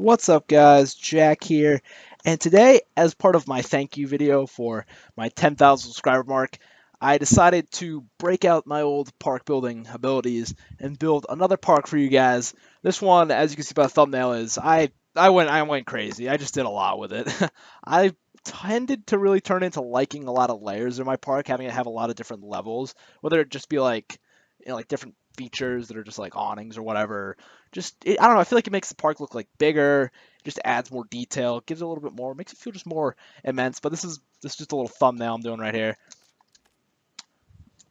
What's up guys, Jack here, and today as part of my thank you video for my 10,000 subscriber mark, I decided to break out my old park building abilities and build another park for you guys. This one, as you can see by the thumbnail, is I went crazy. I just did a lot with it. I tended to really turn into liking a lot of layers in my park, having it have a lot of different levels, whether it just be like like different features that are just like awnings or whatever. I don't know, I feel like it makes the park look like bigger, just adds more detail, gives it a little bit more, makes it feel just more immense. But this is just a little thumbnail I'm doing right here.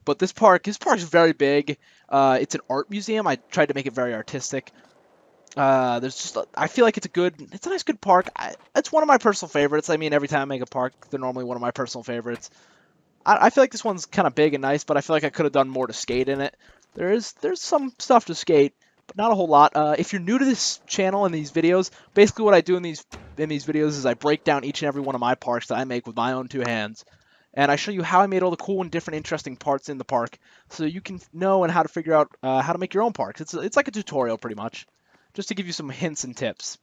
But this park is very big. It's an art museum. I tried to make it very artistic. I feel like it's a nice good park. It's one of my personal favorites. I mean, every time I make a park, they're normally one of my personal favorites. I feel like this one's kind of big and nice, but I feel like I could have done more to skate in it. There's some stuff to skate, but not a whole lot. If you're new to this channel and these videos, basically what I do in these videos is I break down each and every one of my parks that I make with my own two hands, and I show you how I made all the cool and different interesting parts in the park, so you can know and how to figure out how to make your own parks. It's like a tutorial pretty much, just to give you some hints and tips.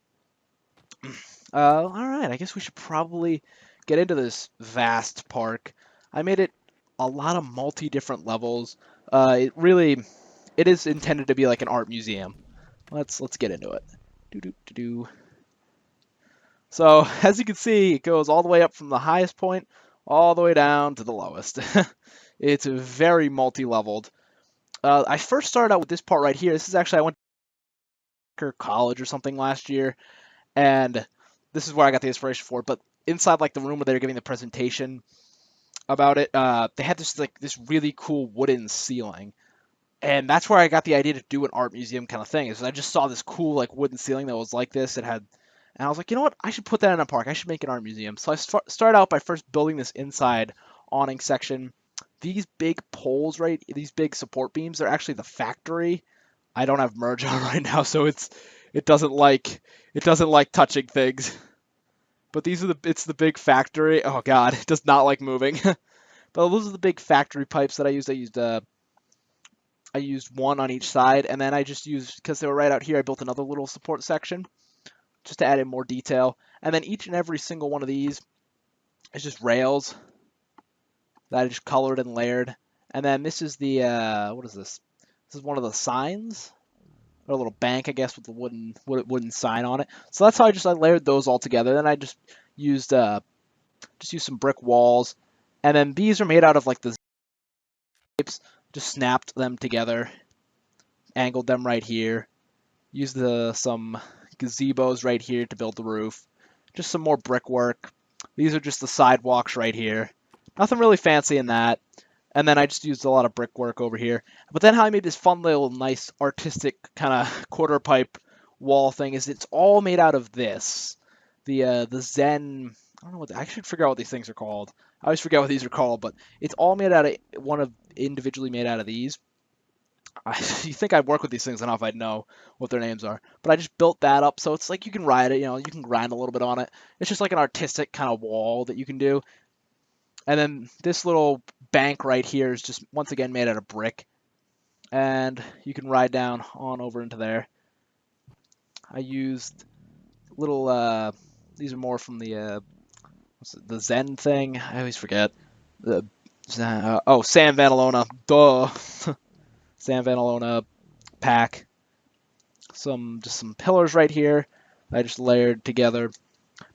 All right, I guess we should probably get into this vast park. I made it a lot of different levels. It is intended to be like an art museum. Let's get into it. Do do do do. So as you can see, it goes all the way up from the highest point all the way down to the lowest. It's very multi-leveled. I first started out with this part right here. This is actually I went to college or something last year, and this is where I got the inspiration for it. But inside like the room where they were giving the presentation about it, they had this really cool wooden ceiling, and that's where I got the idea to do an art museum kind of thing. Is I just saw this cool like wooden ceiling that was like this. And I was like, you know what? I should put that in a park. I should make an art museum. So I started out by first building this inside awning section. These big poles, right? These big support beams, they're actually the factory. I don't have merge on right now, so it doesn't like touching things. But it's the big factory. Oh god, it does not like moving. But those are the big factory pipes that I used. I used one on each side, and then I just used, because they were right out here, I built another little support section just to add in more detail. And then each and every single one of these is just rails that I just colored and layered. And then this is the what is this? This is one of the signs, or a little bank, I guess, with the wooden sign on it. So that's how I layered those all together. Then I just used some brick walls, and then these are made out of like the shapes. Just snapped them together, angled them right here. Used some gazebos right here to build the roof. Just some more brickwork. These are just the sidewalks right here. Nothing really fancy in that. And then I just used a lot of brickwork over here. But then how I made this fun little nice artistic kind of quarter pipe wall thing is it's all made out of this. The Zen, I don't know I should figure out what these things are called. I always forget what these are called, but it's all made out of individually made out of these. You think I'd work with these things enough, I'd know what their names are. But I just built that up, so it's like you can ride it, you can grind a little bit on it. It's just like an artistic kind of wall that you can do. And then this little bank right here is just, once again, made out of brick. And you can ride down on over into there. I used little, these are more from the Zen thing. I always forget. San Vanalona. Duh. San Vanalona pack. Just some pillars right here. I just layered together.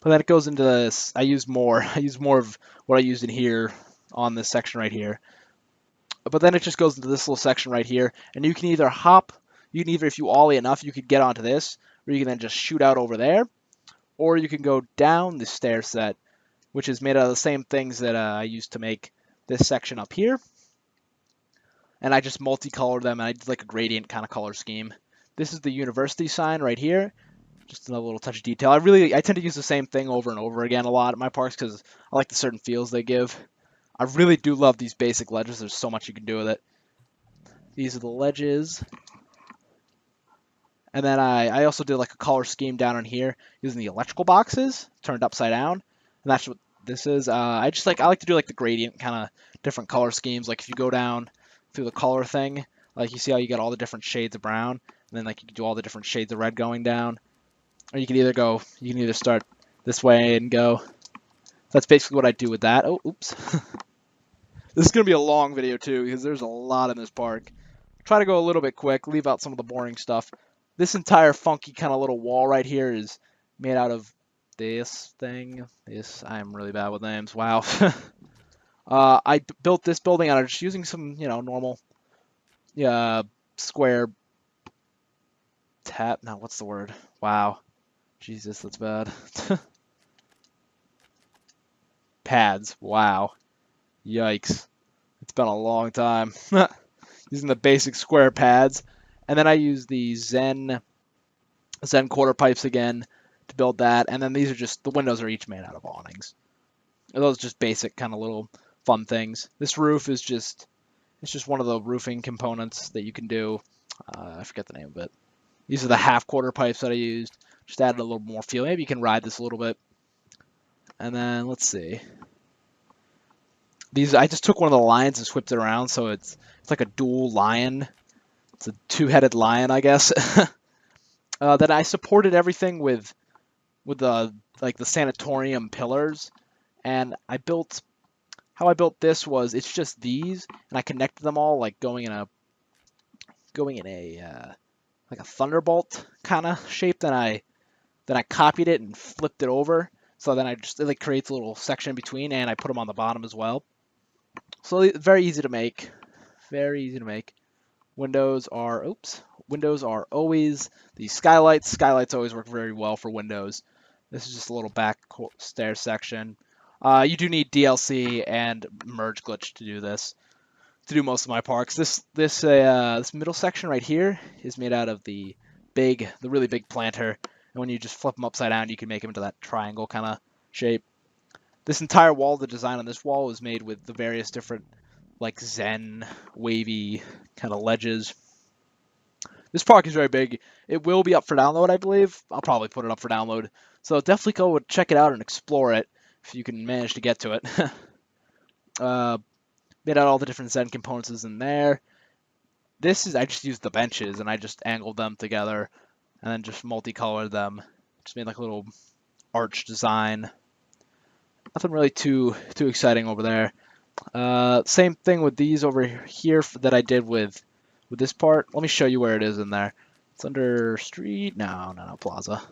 But then it goes into this. I use more of what I used in here on this section right here. But then it just goes into this little section right here, and you can either if you ollie enough, you could get onto this, or you can then just shoot out over there, or you can go down the stair set, which is made out of the same things that I used to make this section up here. And I just multicolored them, and I did like a gradient kind of color scheme. This is the university sign right here. Just another little touch of detail. I tend to use the same thing over and over again a lot at my parks because I like the certain feels they give. I really do love these basic ledges. There's so much you can do with it. These are the ledges. And then I also did like a color scheme down on here using the electrical boxes turned upside down. And that's what this is. I like to do like the gradient kind of different color schemes. Like if you go down through the color thing, like you see how you got all the different shades of brown, and then like you can do all the different shades of red going down. or you can either start this way and go. That's basically what I do with that. Oh, oops. This is going to be a long video too because there's a lot in this park. Try to go a little bit quick, leave out some of the boring stuff. This entire funky kind of little wall right here is made out of this thing. I'm really bad with names. Wow. I built this building out of just using some, normal square tap. No, what's the word? Wow. Jesus, that's bad. Pads. Wow. Yikes. It's been a long time. Using the basic square pads. And then I use the Zen quarter pipes again to build that. And then these are just, the windows are each made out of awnings. Those are just basic kind of little fun things. This roof is just, it's just one of the roofing components that you can do. I forget the name of it. These are the half quarter pipes that I used. Just added a little more feel. Maybe you can ride this a little bit. And then let's see. These, I just took one of the lions and whipped it around, so it's like a dual lion. It's a two-headed lion, I guess. Then I supported everything with like the sanatorium pillars, and how I built this was it's just these, and I connected them all like going in a like a thunderbolt kind of shape. Then I copied it and flipped it over. So then it like creates a little section in between, and I put them on the bottom as well. So very easy to make. Very easy to make. Windows are always these skylights. Skylights always work very well for windows. This is just a little back stair section. You do need DLC and merge glitch to do this. To do most of my parks. This middle section right here is made out of the really big planter. And when you just flip them upside down, you can make them into that triangle kind of shape. This entire wall, the design on this wall, is made with the various different, like, Zen, wavy kind of ledges. This park is very big. It will be up for download, I believe. I'll probably put it up for download. So definitely go and check it out and explore it if you can manage to get to it. Made out all the different Zen components in there. I just used the benches and I just angled them together and then just multicolored them. Just made like a little arch design. Nothing really too exciting over there. Same thing with these over here that I did with this part. Let me show you where it is in there. It's under street. No, Plaza.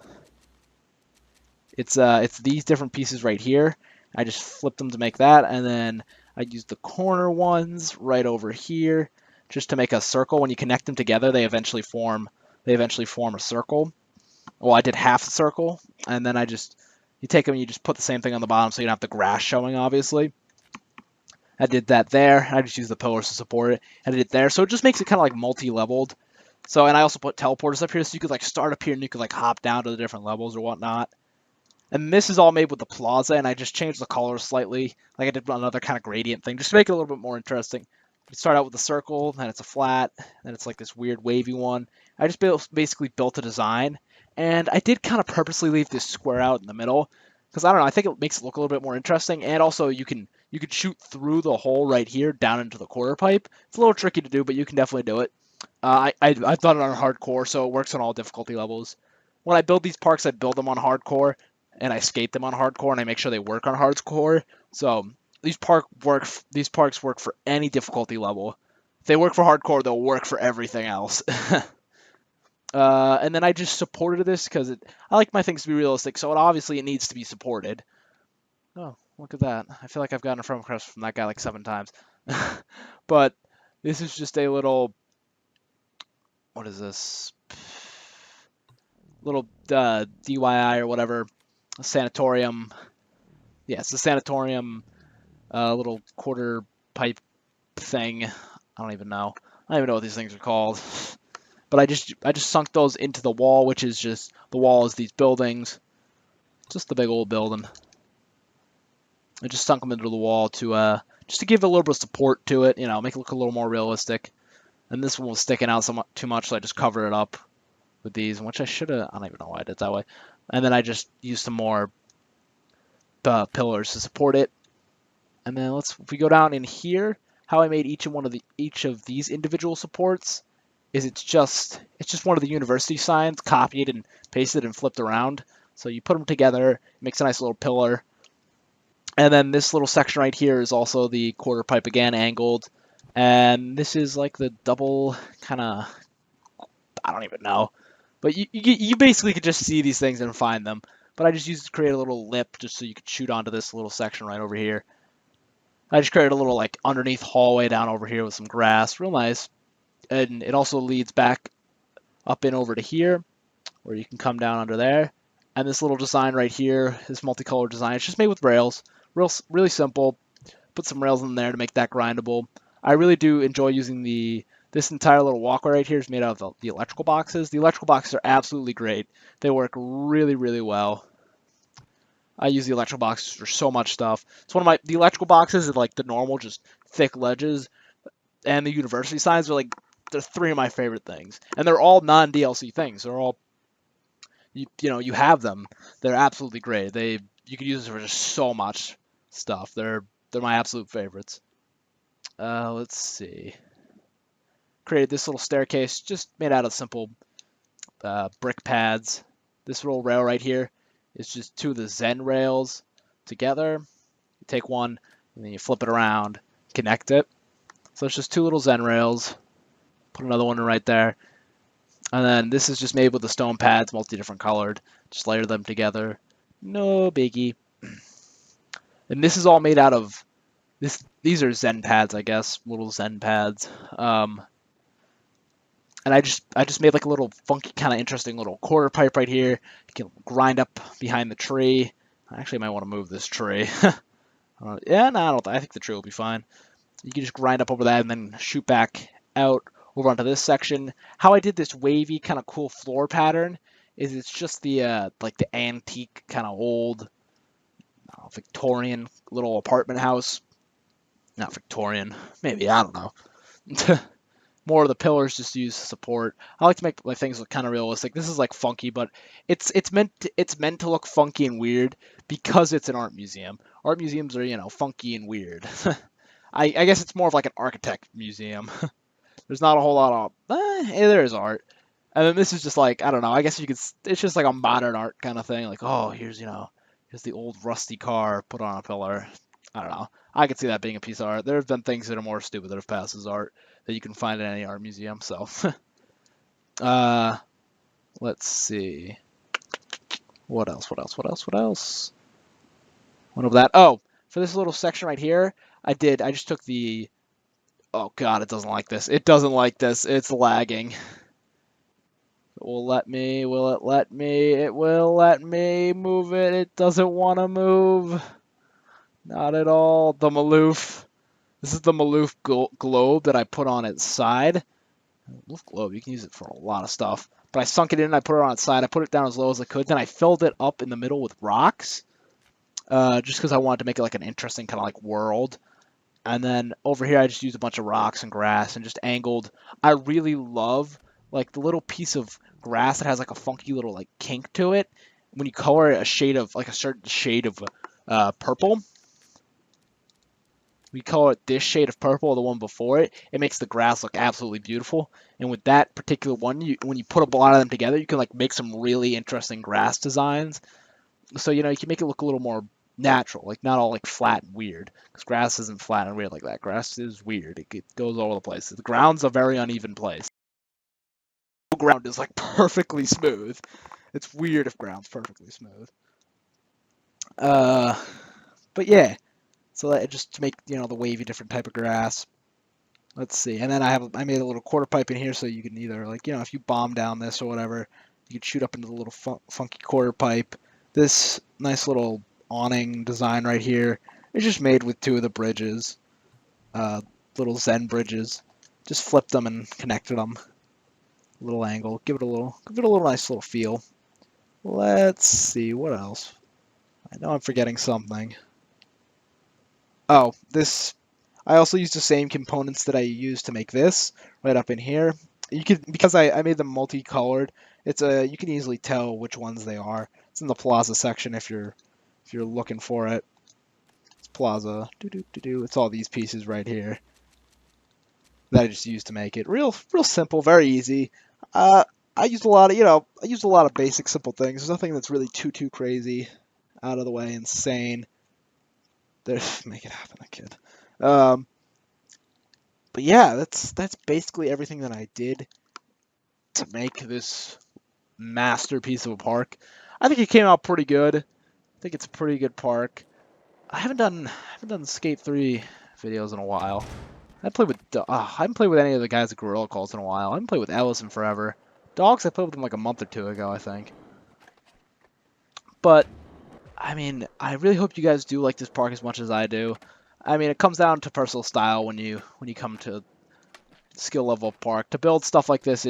It's these different pieces right here. I just flipped them to make that, and then I used the corner ones right over here just to make a circle. When you connect them together, they eventually form a circle. Well, I did half a circle, and then you take them and you just put the same thing on the bottom so you don't have the grass showing, obviously. I did that there. I just used the pillars to support it. I did it there. So it just makes it kind of like multi-leveled. So, and I also put teleporters up here so you could like start up here and you could like hop down to the different levels or whatnot. And this is all made with the Plaza, and I just changed the colors slightly. Like I did another kind of gradient thing, just to make it a little bit more interesting. You start out with a circle, then it's a flat, then it's like this weird wavy one. I just basically built a design, and I did kind of purposely leave this square out in the middle, because I don't know, I think it makes it look a little bit more interesting, and also you could shoot through the hole right here down into the quarter pipe. It's a little tricky to do, but you can definitely do it. I've done it on hardcore, so it works on all difficulty levels. When I build these parks, I build them on hardcore, and I skate them on hardcore, and I make sure they work on hardcore. So these parks work for any difficulty level. If they work for hardcore, they'll work for everything else. And then I just supported this because I like my things to be realistic, so it needs to be supported. Oh, look at that. I feel like I've gotten a frame request from that guy like 7 times. But this is just a little... What is this? Little DIY or whatever. A sanatorium. Yeah, it's a sanatorium little quarter pipe thing. I don't even know. I don't even know what these things are called. But I just sunk those into the wall, which is just the wall is these buildings. Just the big old building. I just sunk them into the wall to just to give a little bit of support to it, make it look a little more realistic. And this one was sticking out too much, so I just covered it up with these, which I should have. I don't even know why I did it that way. And then I just used some more pillars to support it. And then if we go down in here, how I made each of these individual supports is it's just one of the university signs copied and pasted and flipped around. So you put them together, it makes a nice little pillar. And then this little section right here is also the quarter pipe again, angled. And this is like the double kind of, I don't even know. But you basically could just see these things and find them. But I just used to create a little lip just so you could shoot onto this little section right over here. I just created a little like underneath hallway down over here with some grass, real nice. And it also leads back up and over to here, where you can come down under there. And this little design right here, this multicolored design, it's just made with rails. Really simple. Put some rails in there to make that grindable. I really do enjoy using this entire little walkway right here is made out of the electrical boxes. The electrical boxes are absolutely great. They work really, really well. I use the electrical boxes for so much stuff. It's one of the electrical boxes is like the normal, just thick ledges, and the university signs are like, they're three of my favorite things. And they're all non-DLC things. They're all, you have them. They're absolutely great. You can use them for just so much stuff. They're my absolute favorites. Let's see. Created this little staircase just made out of simple brick pads. This little rail right here is just two of the Zen rails together. You take one and then you flip it around, connect it. So it's just two little Zen rails. Put another one in right there. And then this is just made with the stone pads, multi-different colored. Just layer them together. No biggie. And this is all made out of these are Zen pads, I guess, little Zen pads. And I just made like a little funky, kind of interesting little quarter pipe right here. You can grind up behind the tree. I actually might want to move this tree. Yeah, no, I don't. I think the tree will be fine. You can just grind up over that and then shoot back out over onto this section. How I did this wavy, kind of cool floor pattern is it's just the like the antique, kind of old Victorian little apartment house. Not Victorian, maybe, I don't know. More of the pillars just used to support. I like to make my things look kind of realistic. This is like funky, but it's meant to look funky and weird because it's an art museum. Art museums are funky and weird. I guess it's more of like an architect museum. There's not a whole lot of there is art, and then this is just like, I don't know. I guess it's just like a modern art kind of thing. Like, oh, here's the old rusty car put on a pillar. I don't know. I could see that being a piece of art. There have been things that are more stupid that have passed as art that you can find in any art museum. So, let's see. What else? What else? What else? What else? What of that? Oh, for this little section right here, I just took the. Oh God, it doesn't like this. It doesn't like this. It's lagging. It will let me. Will it let me? It will let me move it. It doesn't want to move. Not at all. The Maloof. This is the Maloof globe that I put on its side. Maloof globe, you can use it for a lot of stuff. But I sunk it in, I put it on its side, I put it down as low as I could, then I filled it up in the middle with rocks. Just because I wanted to make it like an interesting kind of like world. And then over here I just used a bunch of rocks and grass and just angled. I really love like the little piece of grass that has like a funky little like kink to it. When you color it a shade of like a certain shade of purple. We color it this shade of purple, the one before it. It makes the grass look absolutely beautiful. And with that particular one, when you put a lot of them together, you can like make some really interesting grass designs. So you can make it look a little more natural, like not all like flat and weird. Because grass isn't flat and weird like that. Grass is weird. It goes all over the place. The ground's a very uneven place. The ground is like perfectly smooth. It's weird if ground's perfectly smooth. But yeah. So that just to make the wavy different type of grass. Let's see, and then I made a little quarter pipe in here so you can either like if you bomb down this or whatever, you could shoot up into the little funky quarter pipe. This nice little awning design right here is just made with two of the bridges, little Zen bridges. Just flipped them and connected them. Little angle, give it a little nice little feel. Let's see what else. I know I'm forgetting something. Oh, this, I also used the same components that I used to make this right up in here. You could, because I made them multicolored, you can easily tell which ones they are. It's in the Plaza section if you're looking for it. It's Plaza. It's all these pieces right here. that I just used to make it. Real simple, very easy. I used a lot of, I used a lot of basic, simple things. There's nothing that's really too crazy, out of the way, insane. There's make it happen, kid. But yeah, that's basically everything that I did to make this masterpiece of a park. I think it came out pretty good. I think it's a pretty good park. I haven't done Skate 3 videos in a while. I haven't played with any of the guys at Gorilla Calls in a while. I haven't played with Ellis in forever. Dogs, I played with them like a month or two ago, I think. But I mean, I really hope you guys do like this park as much as I do. I mean, it comes down to personal style when you come to skill level of park. To build stuff like this,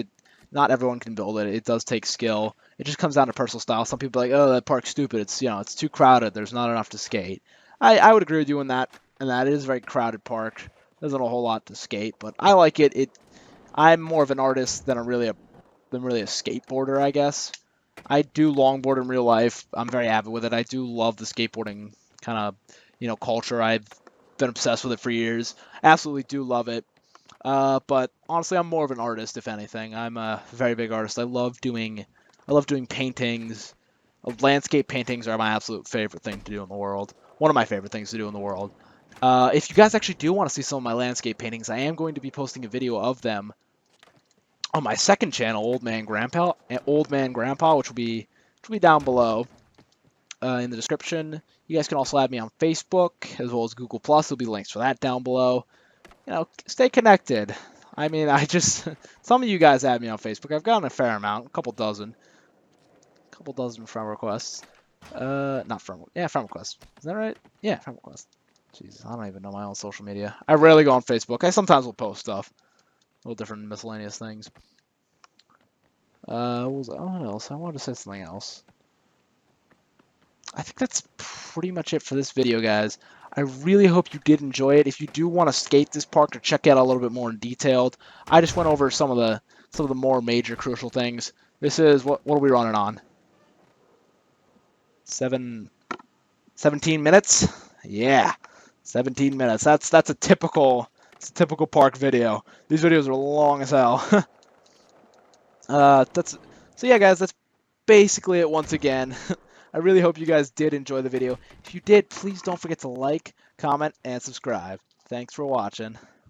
not everyone can build it. It does take skill. It just comes down to personal style. Some people are like, oh, that park's stupid. It's too crowded. There's not enough to skate. I would agree with you on that. And that it is a very crowded park. There's not a whole lot to skate, but I like it. I'm more of an artist than really a skateboarder, I guess. I do longboard in real life. I'm very avid with it. I do love the skateboarding kind of, culture. I've been obsessed with it for years. Absolutely do love it. But honestly, I'm more of an artist, if anything. I'm a very big artist. I love doing paintings. Landscape paintings are my absolute favorite thing to do in the world. One of my favorite things to do in the world. If you guys actually do want to see some of my landscape paintings, I am going to be posting a video of them on my second channel, Old Man Grandpa, which will be down below in the description. You guys can also add me on Facebook as well as Google Plus. There'll be links for that down below. Stay connected. I mean, some of you guys add me on Facebook. I've gotten a fair amount, a couple dozen friend requests. Not friend, yeah, friend requests. Is that right? Yeah, friend requests. Jesus, I don't even know my own social media. I rarely go on Facebook. I sometimes will post stuff, little different miscellaneous things. What else? I wanted to say something else. I think that's pretty much it for this video, guys. I really hope you did enjoy it. If you do want to skate this park or check it out a little bit more in detail, I just went over some of the more major crucial things. This is what are we running on? 17 minutes? Yeah. 17 minutes. That's a typical park video. These videos are long as hell. So yeah, guys, that's basically it once again. I really hope you guys did enjoy the video. If you did, please don't forget to like, comment, and subscribe. Thanks for watching.